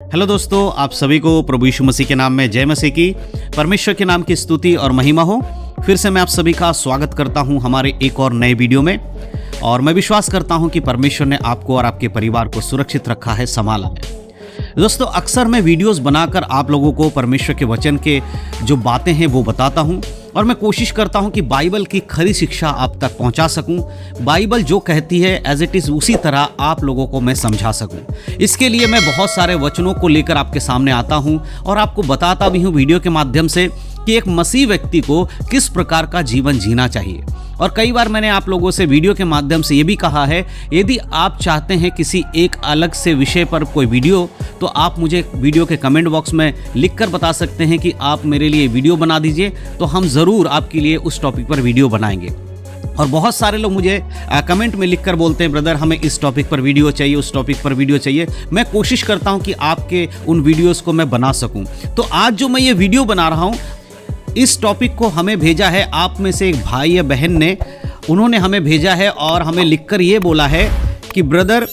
Hello दोस्तों, आप सभी को प्रभु यीशु मसीह के नाम में जय मसीह की। परमेश्वर के नाम की स्तुति और महिमा हो। फिर से मैं आप सभी का स्वागत करता हूं हमारे एक और नए वीडियो में। और मैं विश्वास करता हूं कि परमेश्वर ने आपको और आपके परिवार को सुरक्षित रखा है, संभाला है। दोस्तों, अक्सर मैं वीडियोस बनाकर आप लोगों को परमेश्वर के वचन के जो बातें हैं वो बताता हूं और मैं कोशिश करता हूं कि बाइबल की खरी शिक्षा आप तक पहुंचा सकूं। बाइबल जो कहती है एज इट इज़ उसी तरह आप लोगों को मैं समझा सकूं। इसके लिए मैं बहुत सारे वचनों को लेकर आपके सामने आता हूं और आपको बताता भी हूं वीडियो के माध्यम से कि एक मसीह व्यक्ति को किस प्रकार का जीवन जीना चाहिए। और कई बार मैंने आप लोगों से वीडियो के माध्यम से ये भी कहा है, यदि आप चाहते हैं किसी एक अलग से विषय पर कोई वीडियो, तो आप मुझे वीडियो के कमेंट बॉक्स में लिखकर बता सकते हैं कि आप मेरे लिए वीडियो बना दीजिए, तो हम ज़रूर आपके लिए उस टॉपिक पर वीडियो बनाएंगे। और बहुत सारे लोग मुझे कमेंट में लिखकर बोलते हैं, ब्रदर हमें इस टॉपिक पर वीडियो चाहिए, उस टॉपिक पर वीडियो चाहिए। मैं कोशिश करता हूं कि आपके उन वीडियोस को मैं बना सकूं। तो आज जो मैं ये वीडियो बना रहा हूं, इस टॉपिक को हमें भेजा है आप में से एक भाई या बहन ने। उन्होंने हमें भेजा है और हमें लिखकर ये बोला है कि ब्रदर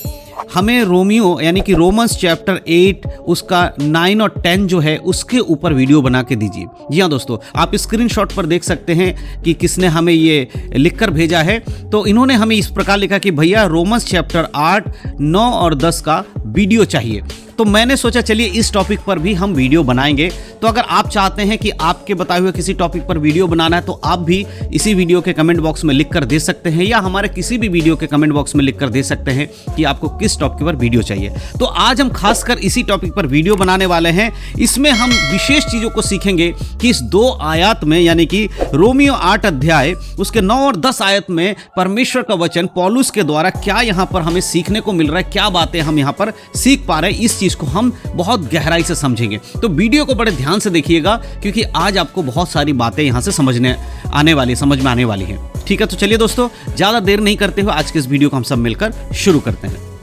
हमें रोमियो यानी कि रोमन्स चैप्टर 8 उसका 9 और 10 जो है उसके ऊपर वीडियो बना के दीजिए। जी हाँ दोस्तों, आप स्क्रीनशॉट पर देख सकते हैं कि किसने हमें ये लिखकर भेजा है। तो इन्होंने हमें इस प्रकार लिखा कि भैया रोमन्स चैप्टर 8, 9 और 10 का वीडियो चाहिए। तो मैंने सोचा चलिए इस टॉपिक पर भी हम वीडियो बनाएंगे। तो अगर आप चाहते हैं कि आपके बताए हुए किसी टॉपिक पर वीडियो बनाना है, तो आप भी इसी वीडियो के कमेंट बॉक्स में लिखकर दे सकते हैं, या हमारे किसी भी वीडियो के कमेंट बॉक्स में लिखकर दे सकते हैं कि आपको किस टॉपिक पर वीडियो चाहिए। तो आज हम खासकर इसी टॉपिक पर वीडियो बनाने वाले हैं। इसमें हम विशेष चीज़ों को सीखेंगे कि इस 2 आयत में यानी कि रोमियो 8 अध्याय उसके 9 और 10 आयत में परमेश्वर का वचन पौलुस के द्वारा क्या यहाँ पर हमें सीखने को मिल रहा है, क्या बातें हम यहाँ पर सीख पा रहे हैं, इस चीज़ को हम बहुत गहराई से समझेंगे। तो वीडियो को बड़े ध्यान से देखिएगा, क्योंकि आज आपको बहुत सारी बातें यहाँ से समझ में आने वाली हैं। ठीक है, तो चलिए दोस्तों, ज़्यादा देर नहीं करते हुए आज के इस वीडियो को हम सब मिलकर शुरू करते हैं।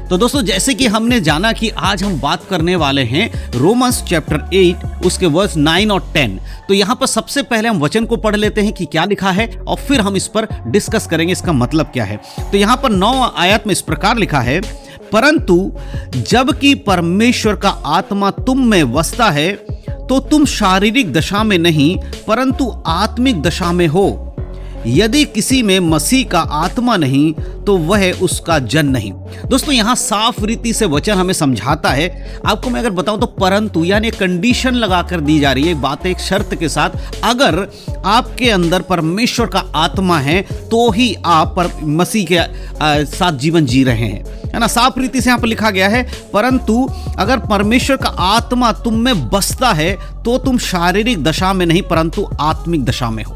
तो दोस्तों, जैसे कि हमने जाना कि आज हम बात करने वाले हैं रोमन्स चैप्टर 8 उसके वर्स 9 और 10। तो यहाँ पर सबसे पहले हम वचन को पढ़ लेते हैं कि क्या लिखा है और फिर हम इस पर डिस्कस करेंगे इसका मतलब क्या है। तो यहाँ पर 9 आयत में इस प्रकार लिखा है, परंतु जबकि परमेश्वर का आत्मा तुम में बसता है तो तुम शारीरिक दशा में नहीं परंतु आत्मिक दशा में हो। यदि किसी में मसीह का आत्मा नहीं तो वह उसका जन नहीं। दोस्तों, यहां साफ रीति से वचन हमें समझाता है। आपको मैं अगर बताऊं तो परंतु यानी कंडीशन लगाकर दी जा रही है, बात एक शर्त के साथ। अगर आपके अंदर परमेश्वर का आत्मा है तो ही आप मसीह के साथ जीवन जी रहे हैं, है ना। साफ रीति से यहां पर लिखा गया है, परंतु अगर परमेश्वर का आत्मा तुम में बसता है तो तुम शारीरिक दशा में नहीं परंतु आत्मिक दशा में हो।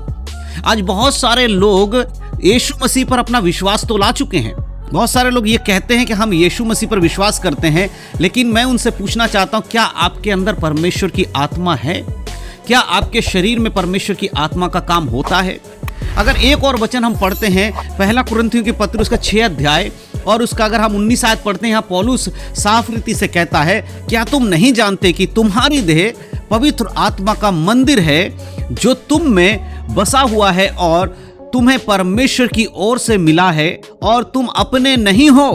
आज बहुत सारे लोग यीशु मसीह पर अपना विश्वास तो ला चुके हैं। बहुत सारे लोग ये कहते हैं कि हम यीशु मसीह पर विश्वास करते हैं, लेकिन मैं उनसे पूछना चाहता हूं, क्या आपके अंदर परमेश्वर की आत्मा है? क्या आपके शरीर में परमेश्वर की आत्मा का काम होता है? अगर एक और वचन हम पढ़ते हैं, पहला कुरिन्थियों के पत्र उसका 6 अध्याय और उसका अगर हम 19 आयत पढ़ते हैं, यहाँ पौलुस साफ रीति से कहता है, क्या तुम नहीं जानते कि तुम्हारी देह पवित्र आत्मा का मंदिर है जो तुम में बसा हुआ है और तुम्हें परमेश्वर की ओर से मिला है और तुम अपने नहीं हो।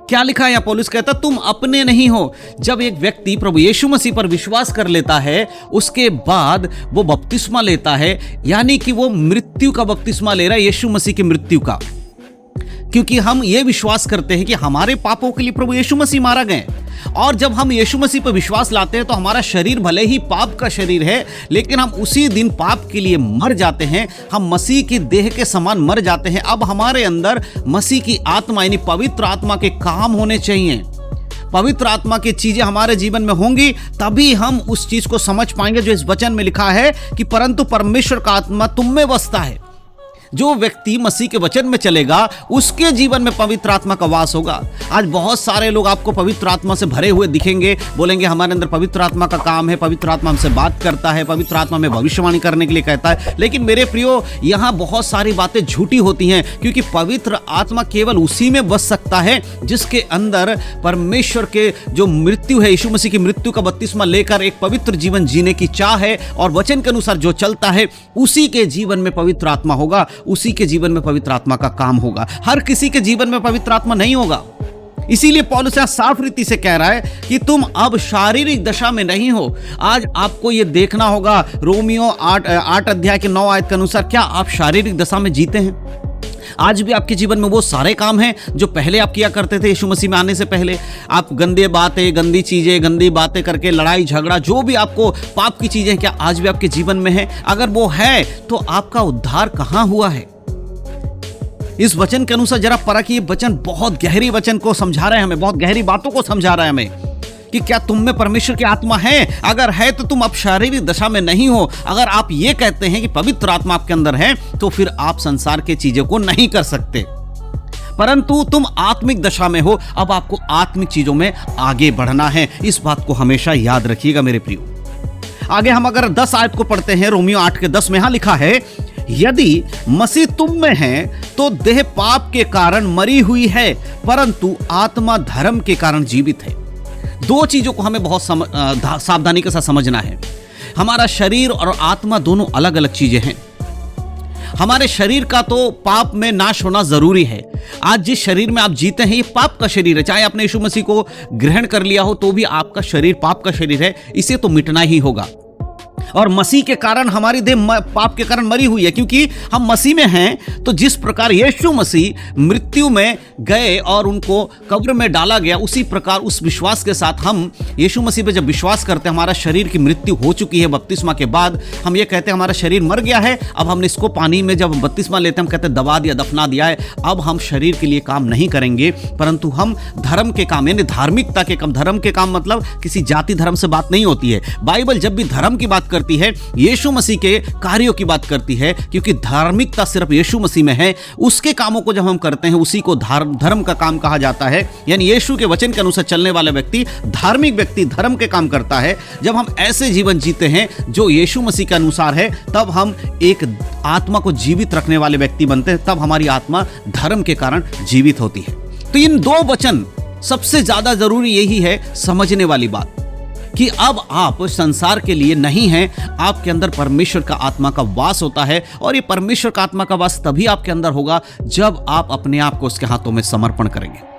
क्या लिखा है यहाँ? पौलुस कहता तुम अपने नहीं हो। जब एक व्यक्ति प्रभु यीशु मसीह पर विश्वास कर लेता है, उसके बाद वो बपतिस्मा लेता है, यानी कि वो मृत्यु का बपतिस्मा ले रहा है, यीशु मसीह की मृत्यु का। क्योंकि हम ये विश्वास करते हैं कि हमारे पापों के लिए प्रभु यीशु मसीह मारा गए, और जब हम यीशु मसीह पर विश्वास लाते हैं तो हमारा शरीर भले ही पाप का शरीर है, लेकिन हम उसी दिन पाप के लिए मर जाते हैं। हम मसीह की देह के समान मर जाते हैं। अब हमारे अंदर मसीह की आत्मा यानी पवित्र आत्मा के काम होने चाहिए। पवित्र आत्मा की चीजें हमारे जीवन में होंगी, तभी हम उस चीज को समझ पाएंगे जो इस वचन में लिखा है कि परंतु परमेश्वर का आत्मा तुम में बसता है। जो व्यक्ति मसीह के वचन में चलेगा उसके जीवन में पवित्र आत्मा का वास होगा। आज बहुत सारे लोग आपको पवित्र आत्मा से भरे हुए दिखेंगे, बोलेंगे हमारे अंदर पवित्र आत्मा का काम है, पवित्र आत्मा हमसे बात करता है, पवित्र आत्मा में भविष्यवाणी करने के लिए कहता है। लेकिन मेरे प्रियो, यहाँ बहुत सारी बातें झूठी होती हैं, क्योंकि पवित्र आत्मा केवल उसी में बस सकता है जिसके अंदर परमेश्वर के जो मृत्यु है, यीशु मसीह की मृत्यु का बपतिस्मा लेकर एक पवित्र जीवन जीने की चाह है, और वचन के अनुसार जो चलता है उसी के जीवन में पवित्र आत्मा होगा, उसी के जीवन में पवित्र आत्मा का काम होगा। हर किसी के जीवन में पवित्र आत्मा नहीं होगा। इसीलिए पौलुस यहां साफ रीति से कह रहा है कि तुम अब शारीरिक दशा में नहीं हो। आज आपको यह देखना होगा, रोमियो 8 अध्याय के 9 आयत के अनुसार, क्या आप शारीरिक दशा में जीते हैं? आज भी आपके जीवन में वो सारे काम हैं जो पहले आप किया करते थे यीशु मसीह में आने से पहले। आप गंदे बातें, गंदी चीजें, गंदी बातें करके लड़ाई झगड़ा, जो भी आपको पाप की चीजें, क्या आज भी आपके जीवन में है? अगर वो है तो आपका उद्धार कहां हुआ है? इस वचन के अनुसार जरा परखिए, वचन बहुत गहरी वचन को समझा रहे हैं हमें, बहुत गहरी बातों को समझा रहा है हमें कि क्या तुम में परमेश्वर की आत्मा है? अगर है तो तुम अब शारीरिक दशा में नहीं हो। अगर आप ये कहते हैं कि पवित्र आत्मा आपके अंदर है तो फिर आप संसार के चीजों को नहीं कर सकते, परंतु तुम आत्मिक दशा में हो। अब आपको आत्मिक चीजों में आगे बढ़ना है। इस बात को हमेशा याद रखिएगा मेरे प्रियो। आगे हम अगर 10 आयत को पढ़ते हैं, रोमियो 8 के 10 में यहां लिखा है, यदि मसीह तुम में है तो देह पाप के कारण मरी हुई है, परंतु आत्मा धर्म के कारण जीवित है। दो चीजों को हमें बहुत सावधानी के साथ समझना है। हमारा शरीर और आत्मा दोनों अलग अलग चीजें हैं। हमारे शरीर का तो पाप में नाश होना जरूरी है। आज जिस शरीर में आप जीते हैं ये पाप का शरीर है। चाहे आपने यीशु मसीह को ग्रहण कर लिया हो तो भी आपका शरीर पाप का शरीर है, इसे तो मिटना ही होगा। और मसीह के कारण हमारी देह पाप के कारण मरी हुई है, क्योंकि हम मसीह में हैं। तो जिस प्रकार यीशु मसीह मृत्यु में गए और उनको कब्र में डाला गया, उसी प्रकार उस विश्वास के साथ हम यीशु मसीह पे जब विश्वास करते हैं, हमारा शरीर की मृत्यु हो चुकी है। बपतिस्मा के बाद हम ये कहते हैं हमारा शरीर मर गया है। अब हमने इसको पानी में जब बपतिस्मा लेते हैं हम कहते हैं दबा दिया, दफना दिया है। अब हम शरीर के लिए काम नहीं करेंगे, परंतु हम धर्म के काम, यानी धार्मिकता के काम। धर्म के काम मतलब किसी जाति धर्म से बात नहीं होती है। बाइबल जब भी धर्म की बात करती है, यीशु मसीह के कार्यों की बात करती है, क्योंकि धार्मिकता सिर्फ यीशु मसीह में है। उसके कामों को जब हम करते हैं उसी को धर्म का काम कहा जाता है। यानी यीशु के वचन के अनुसार चलने वाला व्यक्ति, धार्मिक व्यक्ति धर्म के काम करता है। जब हम ऐसे जीवन जीते हैं जो यीशु मसीह के अनुसार है, तब हम एक आत्मा को जीवित रखने वाले व्यक्ति बनते हैं। तब हमारी आत्मा धर्म के कारण जीवित होती है। तो इन दो वचन सबसे ज्यादा जरूरी यही है समझने वाली बात, कि अब आप संसार के लिए नहीं हैं, आपके अंदर परमेश्वर का आत्मा का वास होता है। और ये परमेश्वर का आत्मा का वास तभी आपके अंदर होगा जब आप अपने आप को उसके हाथों में समर्पण करेंगे।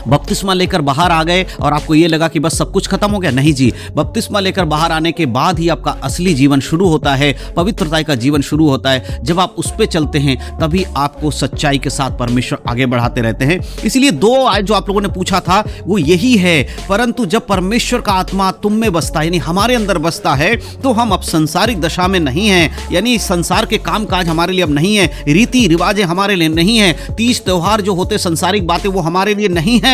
बपतिस्मा लेकर बाहर आ गए और आपको ये लगा कि बस सब कुछ खत्म हो गया? नहीं जी, बपतिस्मा लेकर बाहर आने के बाद ही आपका असली जीवन शुरू होता है, पवित्रता का जीवन शुरू होता है। जब आप उस पे चलते हैं तभी आपको सच्चाई के साथ परमेश्वर आगे बढ़ाते रहते हैं। इसलिए 2 आयत जो आप लोगों ने पूछा था वो यही है, परंतु जब परमेश्वर का आत्मा तुम में बसता है, यानी हमारे अंदर बसता है, तो हम अब संसारिक दशा में नहीं हैं। यानी संसार के काम काज हमारे लिए अब नहीं है, रीति रिवाजें हमारे लिए नहीं है, तीज त्योहार जो होते संसारिक बातें वो हमारे लिए नहीं है।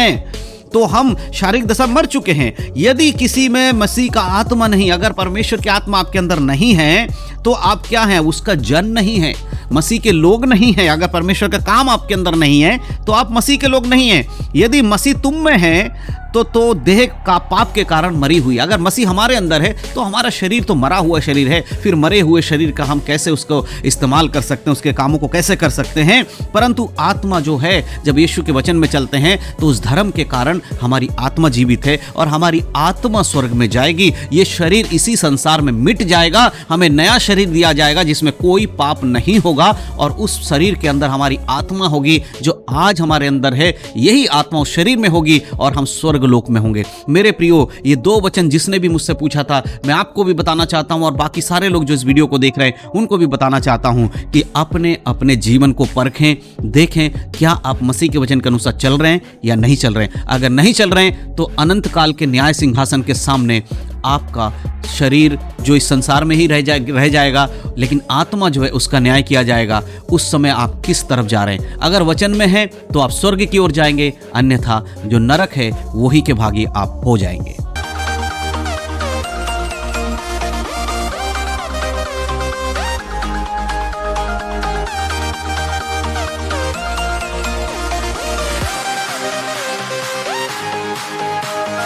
तो हम शारीरिक दशा मर चुके हैं। यदि किसी में मसीह का आत्मा नहीं, अगर परमेश्वर की आत्मा आपके अंदर नहीं है, तो आप क्या हैं? उसका जन नहीं है, मसीह के लोग नहीं है। अगर परमेश्वर का काम आपके अंदर नहीं है तो आप मसीह के लोग नहीं हैं। यदि मसीह तुम में है तो देह का पाप के कारण मरी हुई। अगर मसीह हमारे अंदर है तो हमारा शरीर तो मरा हुआ शरीर है। फिर मरे हुए शरीर का हम कैसे उसको इस्तेमाल कर सकते हैं, उसके कामों को कैसे कर सकते हैं? परंतु आत्मा जो है, जब यीशु के वचन में चलते हैं तो उस धर्म के कारण हमारी आत्मा जीवित है और हमारी आत्मा स्वर्ग में जाएगी। ये शरीर इसी संसार में मिट जाएगा, हमें नया शरीर दिया जाएगा जिसमें कोई पाप नहीं होगा, और उस शरीर के अंदर हमारी आत्मा होगी जो आज हमारे अंदर है। यही आत्मा उस शरीर में होगी और हम स्वर्ग लोक में होंगे। मेरे प्रियो, ये 2 वचन जिसने भी मुझसे पूछा था, मैं आपको भी बताना चाहता हूं और बाकी सारे लोग जो इस वीडियो को देख रहे हैं उनको भी बताना चाहता हूं कि अपने अपने जीवन को परखें, देखें क्या आप मसीह के वचन के अनुसार चल रहे हैं या नहीं चल रहे हैं। अगर नहीं चल रहे हैं तो अनंत काल के न्याय सिंहासन के सामने आपका शरीर जो इस संसार में ही रह जाएगा, लेकिन आत्मा जो है उसका न्याय किया जाएगा। उस समय आप किस तरफ जा रहे हैं? अगर वचन में है तो आप स्वर्ग की ओर जाएंगे, अन्यथा जो नरक है वही के भागी आप हो जाएंगे।